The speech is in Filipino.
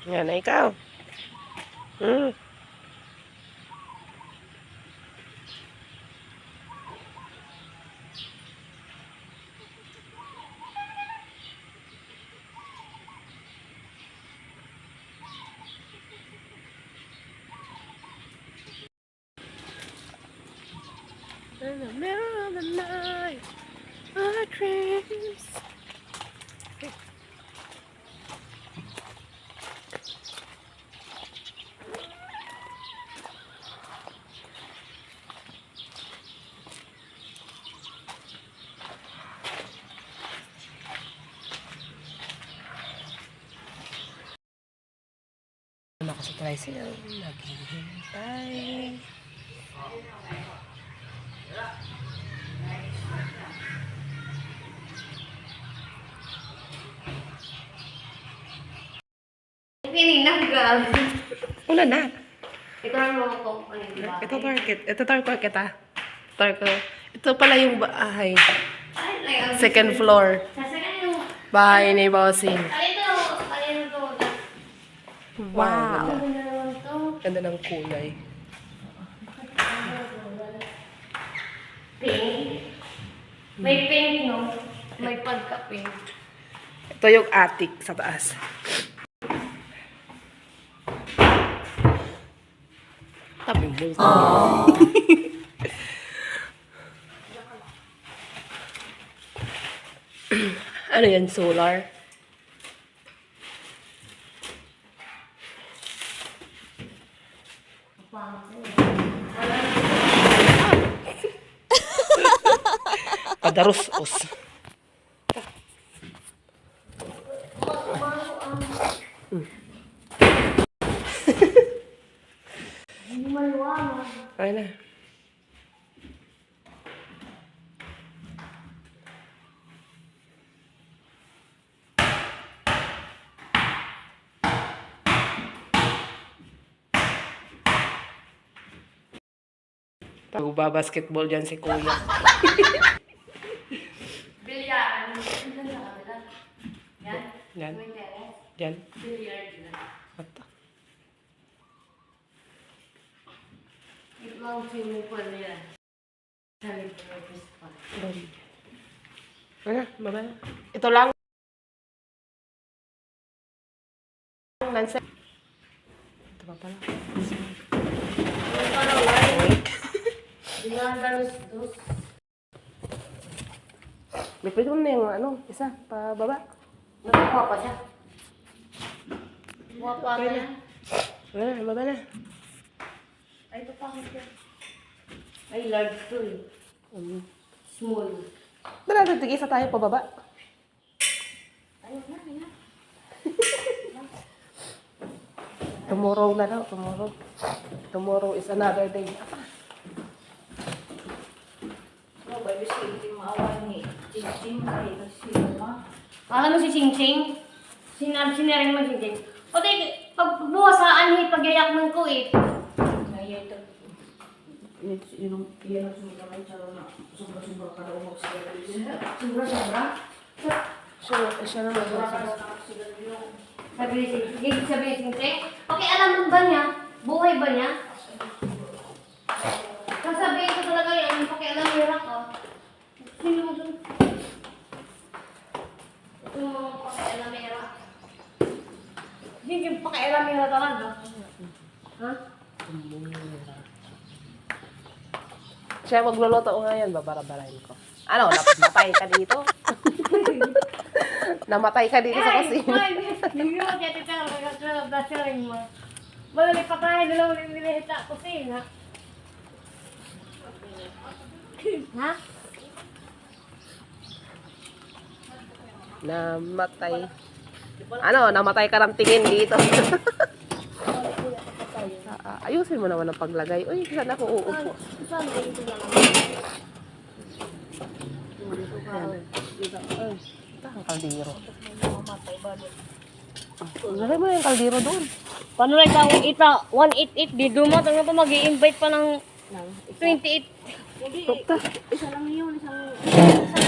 Yan na ikaw. Hmm. In the middle of the night, our dreams. Ako sa tricycle, naghihintay. Pininang grabe. Una na. Ito ang mga ko. Ito target. Ito target kita. Target. Ito pala yung bahay. Second floor. Sa second yung... Bahay ni Bossing. Alito to. Wow. Ano na naman to? Ganda ng kulay. Pink. May pink, no? May pagka-pink. Ito yung attic sa taas. Tabing multo. Ano yan? Solar? Padaros-os. Hindi maluwag. Ay na. Pag-basketball dyan si Kuya. Bilyaran. Ano sa kabila? Yan? Yan. May teres? Yan. Bilyard na. Ata. Ito ang swimming pool nila. Sa Liberty Park. Ano? Baba na. Ito lang. Lansa. Ito pa pala. Dinadalos-dos. May pwede mo na yung ano, isa, pa baba. Nagkuha pa siya. Kuha pa Okay siya. Wala na, baba na. Ay, ito pa ako siya. Ay, large to eh. Small. Dala, tig-isa tayo pa baba. Ayun na, ayun na. Tomorrow na daw, tomorrow. Tomorrow is another day. Oh, baby, si maawan ni Ching-Ching. Ay, nagsiyo ma. Akala mo si Ching-Ching? Sinaring mo Ching-Ching. O, pagbuha sa anhi, pagyayak ng ko eh. Ngayon ito. Yan ang sumikamay tsara na sobra-sobra ka daw magsigarilyo. Sobra-sobra? Siya naman. Sobra ka daw magsigarilyo. Sabi ni Ching-Ching. Okay, alam mo ba niya? Buhay ba niya? Sasabihin ko talaga yan, pakialam nila ka. Sino mo dun? Ito yung mga pakialamera. Hindi yung pakialamera talaga. Ha? Siya magluluto ko ngayon, babara-barahin ko. Ano, namatay ka dito? Namatay ka dito sa kusina. Hindi mo kaya tita nagkakasaring mo. Malali pa tayo, dalawang nilihita kusina. Ha? Namatay. Ano, namatay ka ng tingin dito. Ayusin mo naman ang paglagay. Uy, saan ako uupo? Saan ba ito lang? Ito ang kaldero. Lagay mo na yung kaldero doon. Paano na itawag ita? 188, di dumat. Ano pa mag-i-invite pa ng 28. Hindi, isa lang yun. Isang